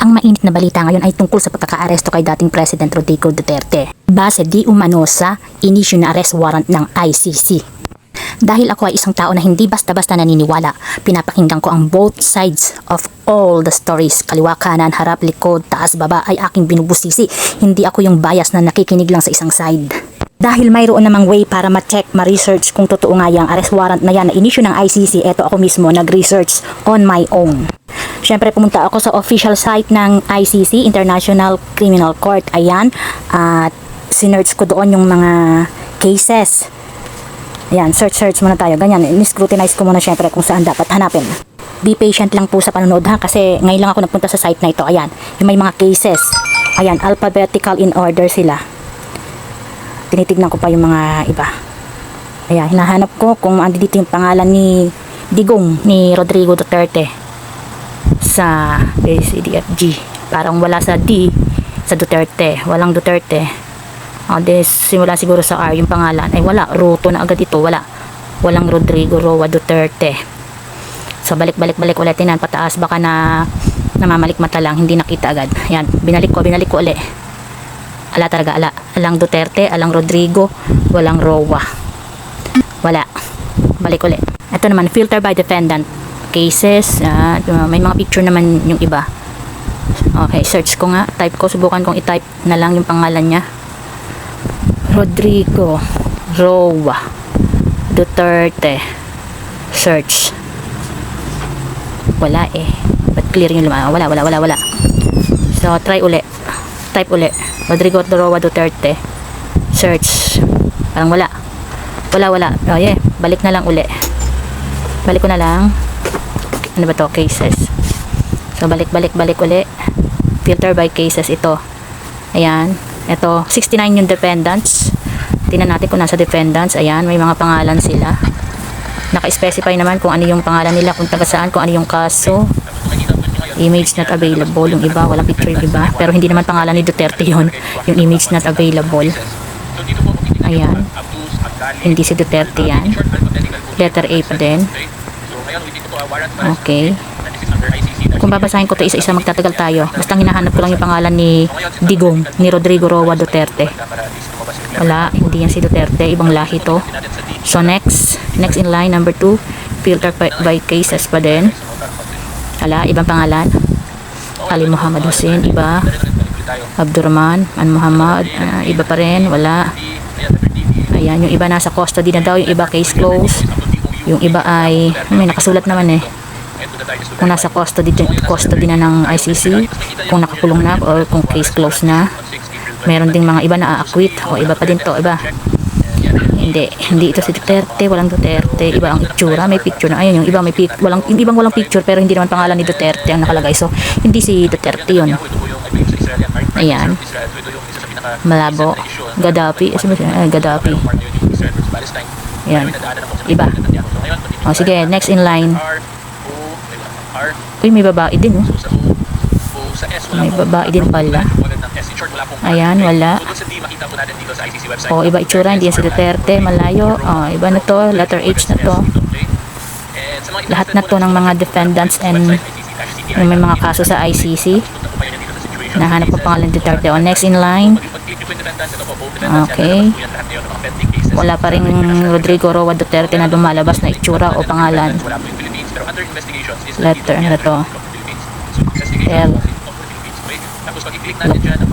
Ang mainit na balita ngayon ay tungkol sa pagkakaaresto kay dating President Rodrigo Duterte base di umano sa inisyu na arrest warrant ng ICC. Dahil ako ay isang tao na hindi basta-basta naniniwala, pinapakinggan ko ang both sides of all the stories. Kaliwa, kanan, harap, likod, taas, baba ay aking binubusisi. Hindi ako yung bias na nakikinig lang sa isang side. Dahil mayroon namang way para ma-check, ma-research kung totoo nga yung arrest warrant na yan na inisyu ng ICC, eto ako mismo nag-research on my own. Siyempre pumunta ako sa official site ng ICC, International Criminal Court. Ayan, at sinearch ko doon yung mga cases. Ayan, search muna tayo. Ganyan, in-scrutinize ko muna siyempre kung saan dapat hanapin. Be patient lang po sa panonood ha, kasi ngayon lang ako nagpunta sa site na ito. Ayan, yung may mga cases. Ayan, alphabetical in order sila. Tinitignan ko pa yung mga iba. Ayan, hinahanap ko kung andi dito yung pangalan ni Digong, ni Rodrigo Duterte sa ABCDFG. Parang wala sa D, sa Duterte. Walang Duterte. Simula siguro sa R yung pangalan. Ay wala, Ruto na agad ito. Walang Rodrigo Roa Duterte. So balik ulit. Tinan pataas. Baka na namamalik mata lang. Hindi nakita agad. Ayan, binalik ko ulit. Ala talaga, ala. Alang Duterte, alang Rodrigo, walang Roa. Wala. Balik ulit. Ito naman, filter by defendant. Cases, may mga picture naman yung iba. Okay, search ko nga. Type ko, subukan kong i-type na lang yung pangalan niya. Rodrigo Roa Duterte. Search. Wala eh. Ba't clear yung lumayan? Wala. So, try uli. Type uli. Rodrigo Roa Duterte. Search. Parang wala. Oh yeah. Balik na lang uli. Balik ko na lang. Ano ba to? Cases. So, balik uli. Filter by cases ito. Ayan. Ito, 69 yung defendants. Tingnan natin kung nasa defendants. Ayan, may mga pangalan sila. Naka-specify naman kung ano yung pangalan nila, kung taga saan, kung ano yung kaso. Image not available. Yung iba, walang picture yung iba. Pero hindi naman pangalan ni Duterte yun. Yung image not available. Ayan. Hindi si Duterte yan. Letter A pa din. Okay. Kung babasahin ko ito isa-isa, magtatagal tayo. Basta hinahanap ko lang yung pangalan ni Digong, ni Rodrigo Roa Duterte. Wala, hindi yan si Duterte. Ibang lahi to. So next in line, number 2, filter by cases pa din. Wala, ibang pangalan. Ali Muhammad Hussein, iba. Abdurrahman, Muhammad, iba pa rin. Wala. Ayan, yung iba nasa custody na daw. Yung iba case closed. Yung iba ay, may nakasulat naman eh. Kung nasa custody na ng ICC, kung nakakulong na or kung case closed na. Meron ding mga iba na a-acquit o iba pa din to, iba. Hindi ito si Duterte, walang Duterte, iba ang itsura, may picture na. Ayun, yung iba yung ibang walang picture pero hindi naman pangalan ni Duterte ang nakalagay. So, hindi si Duterte 'yon. Ayan. Malabo. Gaddafi. Gaddafi. Ayan. Iba. O, sige, next in line. Uy, may babae din, oh. May babae din pala. Ayan, wala. O, iba itsura, hindi yan si Duterte, malayo. O, iba na to, letter H na to. Lahat na to ng mga defendants and may mga kaso sa ICC. Nahanap ko pangalan Duterte. O, next in line. Okay. Wala pa rin Rodrigo Roa Duterte na lumalabas na itsura o pangalan. Letter, ano to? L.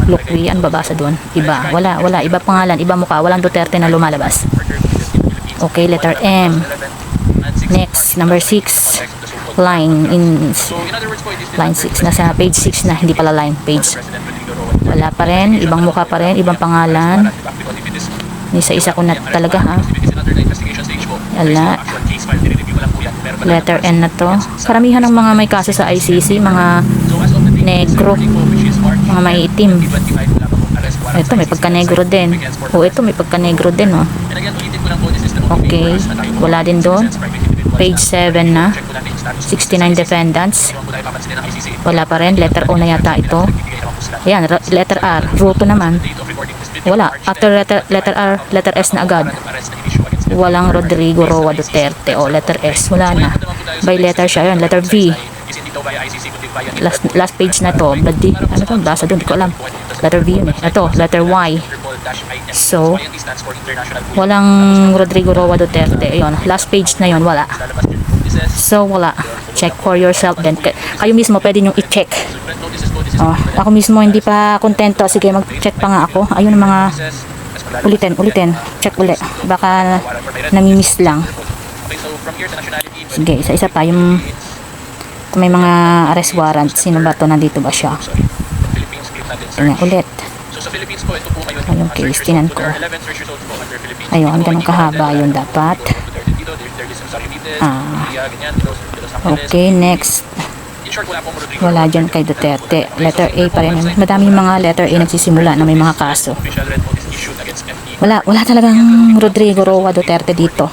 Lukwi, ano babasa doon? Iba. Wala. Iba pangalan, iba mukha. Walang Duterte na lumalabas. Okay, letter M. Next, number 6. Line 6. Nasa page 6 na. Hindi pala line, page. Wala pa rin. Ibang mukha pa rin. Ibang pangalan. Isa-isa ko na talaga ha. Wala. Letter N na to. Karamihan ng mga may kaso sa ICC, mga negro, mga maiitim. Ito may pagka-negro din. Ito may pagka-negro din, oh. Okay, wala din doon. Page 7 na. 69 defendants. Wala pa rin. Letter O na yata ito. Ayan, letter R. Ruto naman. Wala. After letter R, letter S na agad. Walang Rodrigo Roa Duterte. O, letter S. Wala na. By letter siya. Ayan, letter V. Last page na to. Ano to? Basa doon, hindi ko alam. Letter V yun eh. Ito, letter Y. So, walang Rodrigo Roa Duterte. Ayun, last page na yon, wala. So, wala. Check for yourself then. Kayo mismo, pwede nyo i-check. Ako mismo, hindi pa kontento. Sige, mag-check pa nga ako. Ayun ang mga ulitin. Check ulit. Baka namimiss lang. Sige, isa-isa pa. Yung may mga arrest warrant. Sino ba to? Nandito ba siya? Tingnan ulit. Ayun, case. Tinan ko. Ayun, ganun kahaba yun dapat. Okay, next. Wala dyan kay Duterte. Letter A pa rin. Madami mga letter A nagsisimula na may mga kaso. Wala talagang Rodrigo Roa Duterte dito.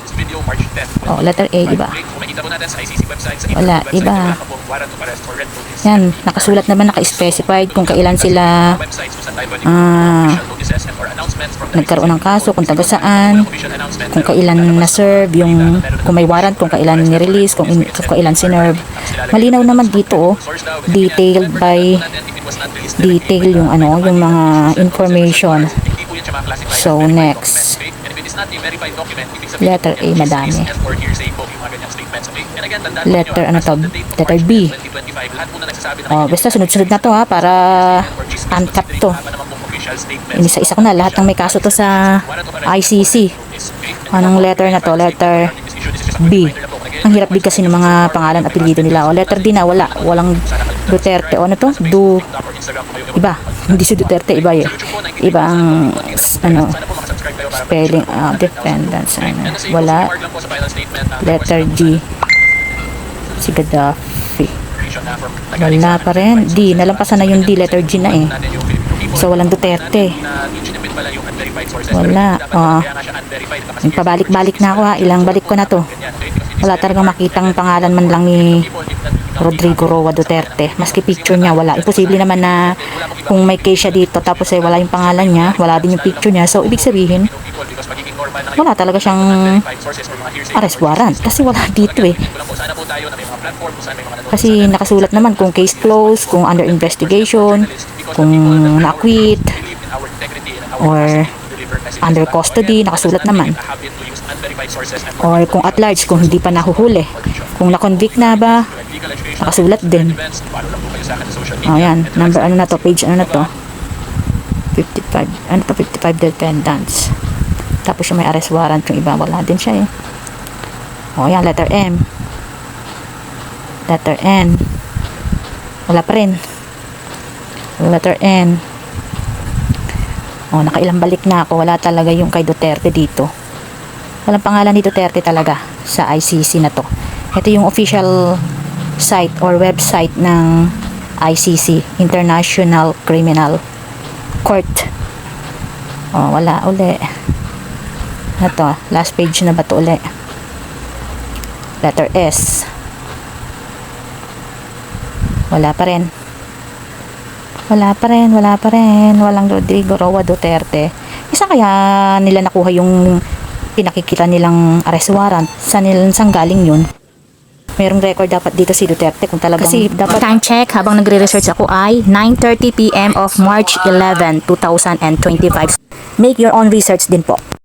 Letter A, iba. Wala, iba. Yan, nakasulat naman, naka-specified kung kailan sila nagkaroon ng kaso, kung taga saan, kung kailan na-serve, kung may warrant, kung kailan ni-release, kung kailan sinerve. Malinaw naman dito, detail yung mga information. So, next. Letter A, madami. Letter B. Basta sunod-sunod na to para uncut to. Inisa-isa ko na lahat ng may kaso to sa ICC. Anong letter na to? Letter B. Ang hirap din kasi ng mga pangalan, apelyido nila. Letter D na, walang Duterte. Ano to? Iba. Hindi si Duterte, iba yun. Iba ang spelling, dependence. Wala. Letter G. Si Gaddafi. Wala pa rin. D. Nalampasan na yung D. Letter G na eh. So, walang Duterte. Wala. Pabalik-balik na ako ha. Ilang balik ko na to. Wala talagang makitang pangalan man lang ni Rodrigo Roa Duterte. Maski picture niya, wala. Imposible naman na kung may case siya dito tapos wala yung pangalan niya, wala din yung picture niya. So, ibig sabihin, wala talaga siyang arrest warrant. Kasi wala dito eh. Kasi nakasulat naman kung case closed, kung under investigation, kung na-acquit, or under custody, nakasulat naman. Or kung at large, kung hindi pa nahuhuli. Kung na-convict na ba, nakasulat din. Yan. Number na to? Page na to? 55. 55 defendants. Tapos yung may arrest warrant, yung iba, wala din siya eh. Yan. Letter M. Letter N. Wala pa rin. Letter N. Nakailang balik na ako. Wala talaga yung kay Duterte dito. Walang pangalan ni Duterte talaga sa ICC na to. Ito yung official site or website ng ICC, International Criminal Court. Wala uli. Ito, last page na ba ito uli? Letter S. Wala pa rin. Walang Rodrigo Roa Duterte. Isa kaya nila nakuha yung pinakikita nilang arrest warrant? Saan galing yun? Merong record dapat dito si Duterte kung talagang... Kasi dapat time check habang nagre-research ako ay 9:30 PM of March 11, 2025. Make your own research din po.